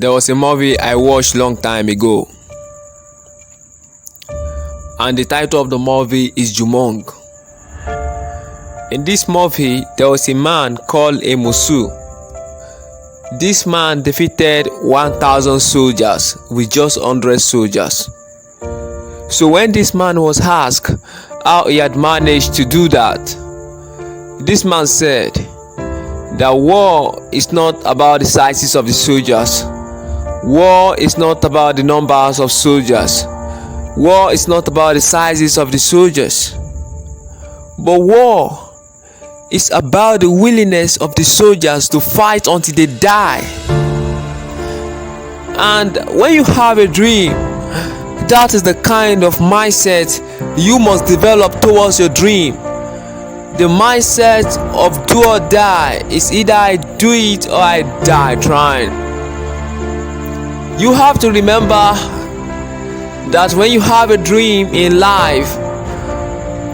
There was a movie I watched long time ago, and the title of the movie is Jumong. In this movie, there was a man called Musu. This man defeated 1,000 soldiers with just 100 soldiers. So when this man was asked how he had managed to do that, this man said that war is not about the sizes of the soldiers. War is not about the numbers of soldiers. War is not about the sizes of the soldiers. But war is about the willingness of the soldiers to fight until they die. And when you have a dream, that is the kind of mindset you must develop towards your dream. The mindset of do or die is either I do it or I die trying. You have to remember that when you have a dream in life,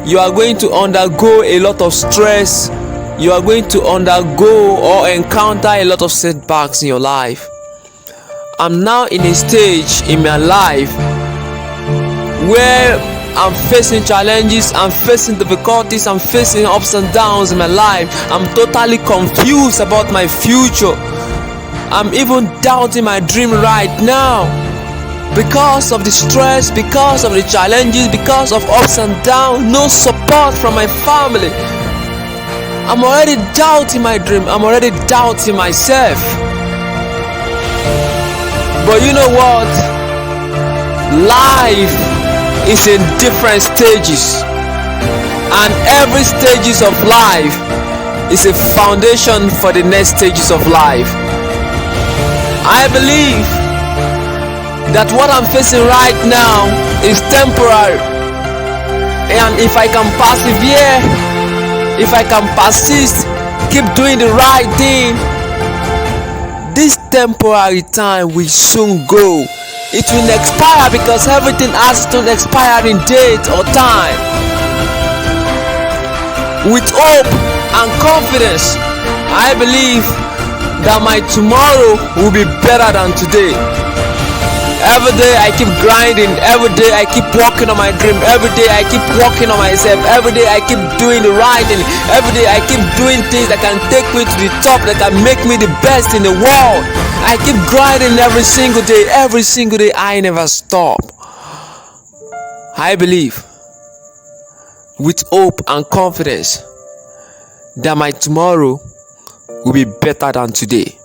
you are going to undergo a lot of stress. You are going to undergo or encounter a lot of setbacks in your life. I'm now in a stage in my life where I'm facing challenges, I'm facing difficulties, I'm facing ups and downs in my life. I'm totally confused about my future. I'm even doubting my dream right now. Because of the stress, because of the challenges, because of ups and downs, no support from my family. I'm already doubting my dream. I'm already doubting myself. But you know what? Life is in different stages. And every stages of life is a foundation for the next stages of life. I believe that what I'm facing right now is temporary, and if I can persevere, if I can persist, keep doing the right thing, this temporary time will soon go. It will expire because everything has to expire in date or time. With hope and confidence, I believe that my tomorrow will be better than today. Every day I keep grinding, every day I keep working on my dream, every day I keep working on myself, every day I keep doing the right thing, every day I keep doing things that can take me to the top, that can make me the best in the world. I keep grinding every single day, I never stop. I believe with hope and confidence that my tomorrow will be better than today.